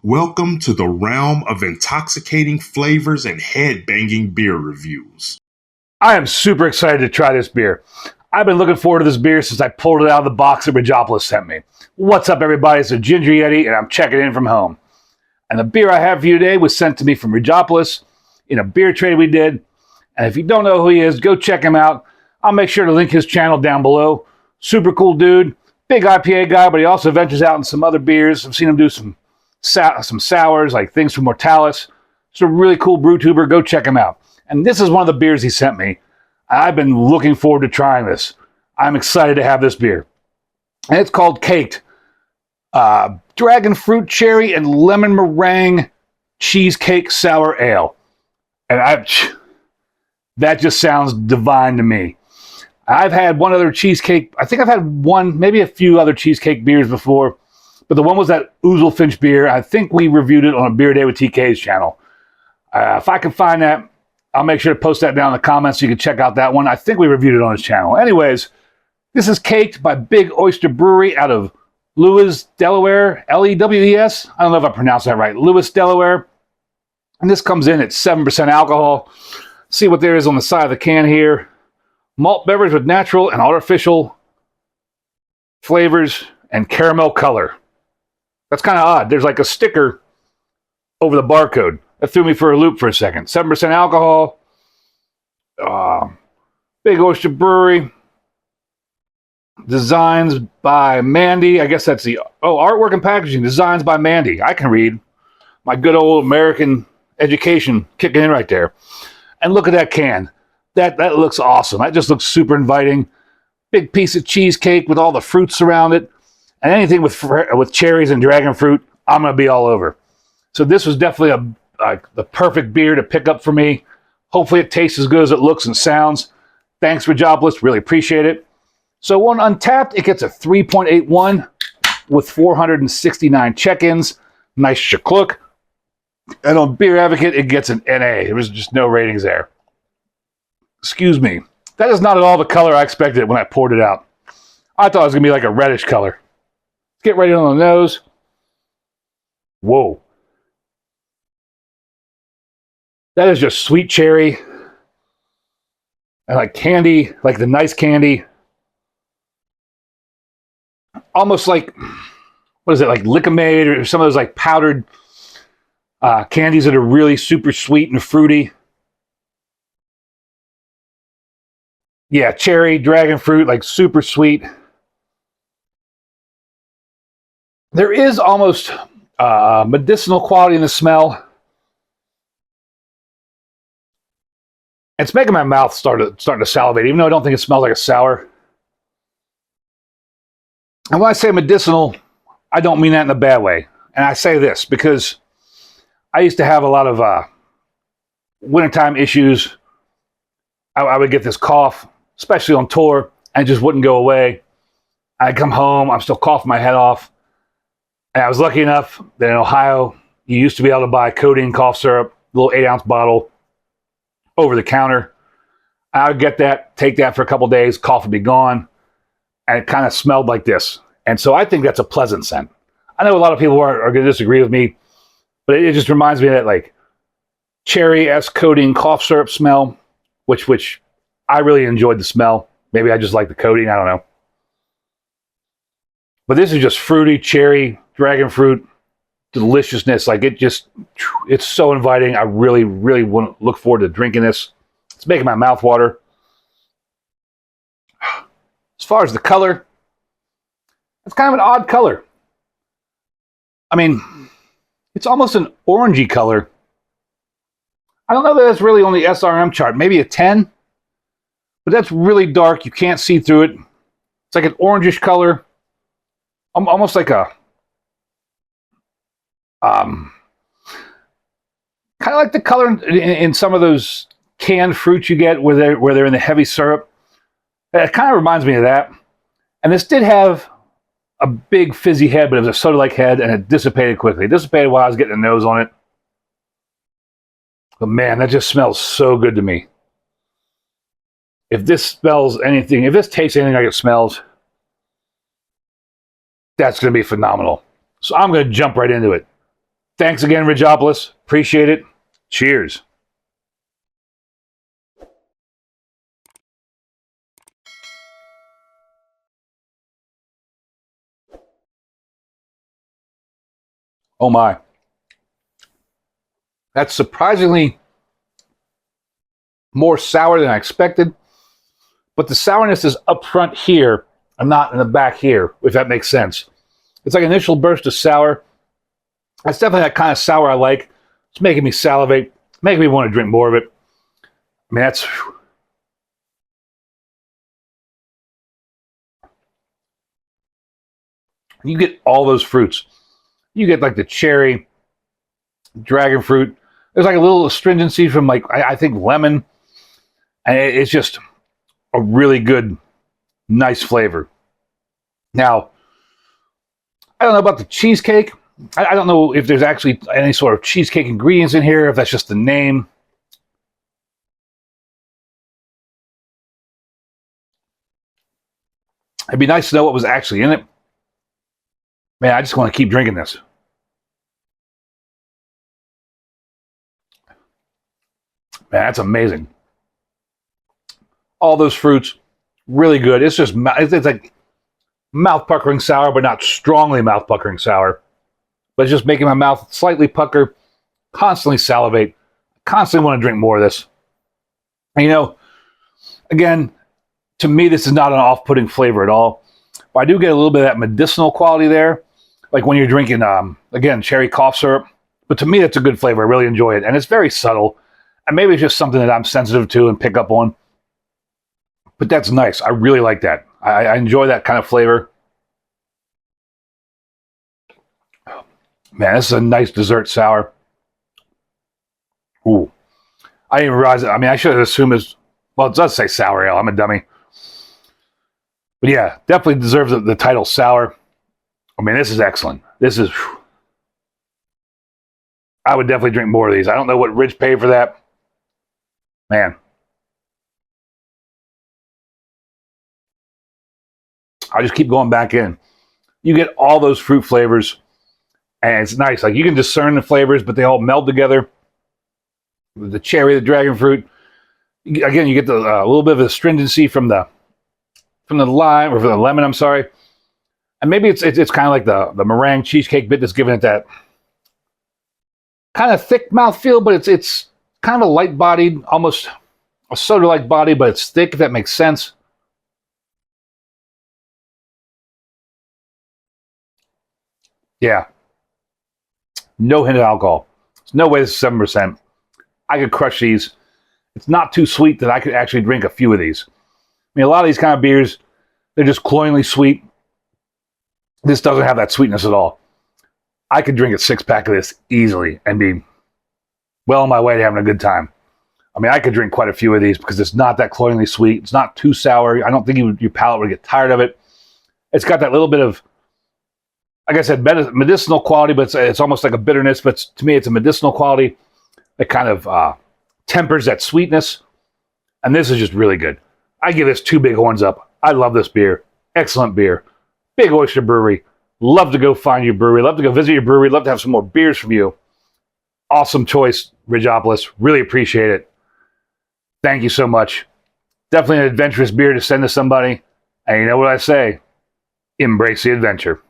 Welcome to the realm of intoxicating flavors and head-banging beer reviews. I am super excited to try this beer. I've been looking forward to this beer since I pulled it out of the box that Rajopolis sent me. What's up, everybody? It's a Ginger Yeti, and I'm checking in from home. And the beer I have for you today was sent to me from Rajopolis in a beer trade we did. And if you don't know who he is, go check him out. I'll make sure to link his channel down below. Super cool dude, big IPA guy, but he also ventures out in some other beers. I've seen him do some sours, like things from Mortalis. It's a really cool brew tuber. Go check him out. And this is one of the beers he sent me. I've been looking forward to trying this. I'm excited to have this beer. And it's called Caked. Dragon fruit, cherry, and lemon meringue cheesecake sour ale. And that just sounds divine to me. I've had one other cheesecake. I think I've had one, maybe a few other cheesecake beers before. But the one was that Ouzelfinch beer. I think we reviewed it on a Beer Day with TK's channel. If I can find that, I'll make sure to post that down in the comments so you can check out that one. I think we reviewed it on his channel. Anyways, this is Caked by Big Oyster Brewery out of Lewes, Delaware. Lewes? I don't know if I pronounced that right. Lewes, Delaware. And this comes in at 7% alcohol. See what there is on the side of the can here. Malt beverage with natural and artificial flavors and caramel color. That's kind of odd. There's like a sticker over the barcode. That threw me for a loop for a second. 7% alcohol. Big Oyster Brewery. Designs by Mandy. I guess that's the... Oh, artwork and packaging. Designs by Mandy. I can read. My good old American education kicking in right there. And look at that can. That looks awesome. That just looks super inviting. Big piece of cheesecake with all the fruits around it. And anything with cherries and dragon fruit, I'm going to be all over. So this was definitely the perfect beer to pick up for me. Hopefully it tastes as good as it looks and sounds. Thanks, Rajopolis. Really appreciate it. So on Untapped, it gets a 3.81 with 469 check-ins. Nice shakluk. And on Beer Advocate, it gets an NA. There was just no ratings there. Excuse me. That is not at all the color I expected when I poured it out. I thought it was going to be like a reddish color. Get right on the nose. Whoa. That is just sweet cherry. And like candy, like the nice candy. Almost like, what is it, like Lickimade or some of those like powdered candies that are really super sweet and fruity. Yeah, cherry, dragon fruit, like super sweet. There is almost medicinal quality in the smell. It's making my mouth starting to salivate, even though I don't think it smells like a sour. And when I say medicinal, I don't mean that in a bad way. And I say this because I used to have a lot of wintertime issues. I would get this cough, especially on tour, and it just wouldn't go away. I'd come home, I'm still coughing my head off. And I was lucky enough that in Ohio, you used to be able to buy codeine cough syrup, a little 8-ounce bottle, over the counter. I would get that, take that for a couple days, cough would be gone, and it kind of smelled like this. And so I think that's a pleasant scent. I know a lot of people are going to disagree with me, but it just reminds me of that like cherry-esque codeine cough syrup smell, which I really enjoyed the smell. Maybe I just like the codeine, I don't know. But this is just fruity, cherry, dragon fruit, deliciousness. Like it's so inviting. I really, really want to look forward to drinking this. It's making my mouth water. As far as the color, it's kind of an odd color. I mean, it's almost an orangey color. I don't know that it's really on the SRM chart. Maybe a 10. But that's really dark. You can't see through it. It's like an orangish color. Almost like a... kind of like the color in some of those canned fruits you get where they're in the heavy syrup. It kind of reminds me of that. And this did have a big fizzy head, but it was a soda-like head, and it dissipated quickly. It dissipated while I was getting a nose on it. But man, that just smells so good to me. If this smells anything, if this tastes anything like it smells, that's going to be phenomenal. So I'm going to jump right into it. Thanks again, Ridgeopolis. Appreciate it. Cheers. Oh my. That's surprisingly more sour than I expected. But the sourness is up front here and not in the back here, if that makes sense. It's like an initial burst of sour. That's definitely that kind of sour I like. It's making me salivate, making me want to drink more of it. I mean, that's... You get all those fruits. You get like the cherry, dragon fruit. There's like a little astringency from like, I think lemon. And it's just a really good, nice flavor. Now, I don't know about the cheesecake. I don't know if there's actually any sort of cheesecake ingredients in here, if that's just the name. It'd be nice to know what was actually in it. Man, I just want to keep drinking this. Man, that's amazing. All those fruits, really good. It's just, it's like mouth-puckering sour, but not strongly mouth-puckering sour. But it's just making my mouth slightly pucker, constantly salivate, constantly want to drink more of this. And, you know, again, to me, this is not an off-putting flavor at all. But I do get a little bit of that medicinal quality there, like when you're drinking, again, cherry cough syrup. But to me, that's a good flavor. I really enjoy it. And it's very subtle. And maybe it's just something that I'm sensitive to and pick up on. But that's nice. I really like that. I enjoy that kind of flavor. Man, this is a nice dessert sour. Ooh. I didn't realize it. I mean, I should have assumed it's... Well, it does say sour ale. I'm a dummy. But yeah, definitely deserves the title sour. I mean, this is excellent. This is... I would definitely drink more of these. I don't know what Rich paid for that. Man. I just keep going back in. You get all those fruit flavors, and it's nice. Like, you can discern the flavors, but they all meld together. The cherry, the dragon fruit. Again, you get the a little bit of astringency from the lime, or from the lemon, I'm sorry. And maybe it's kind of like the meringue cheesecake bit that's giving it that kind of thick mouthfeel, but it's kind of a light-bodied, almost a soda-like body, but it's thick, if that makes sense. Yeah. No hint of alcohol. There's no way this is 7%. I could crush these. It's not too sweet that I could actually drink a few of these. I mean, a lot of these kind of beers, they're just cloyingly sweet. This doesn't have that sweetness at all. I could drink a 6-pack of this easily and be well on my way to having a good time. I mean, I could drink quite a few of these because it's not that cloyingly sweet. It's not too sour. I don't think your palate would get tired of it. It's got that little bit of, like I said, medicinal quality, but it's almost like a bitterness. But to me, it's a medicinal quality that kind of tempers that sweetness. And this is just really good. I give this 2 big horns up. I love this beer. Excellent beer. Big Oyster Brewery. Love to go find your brewery. Love to go visit your brewery. Love to have some more beers from you. Awesome choice, Ridgeopolis. Really appreciate it. Thank you so much. Definitely an adventurous beer to send to somebody. And you know what I say? Embrace the adventure.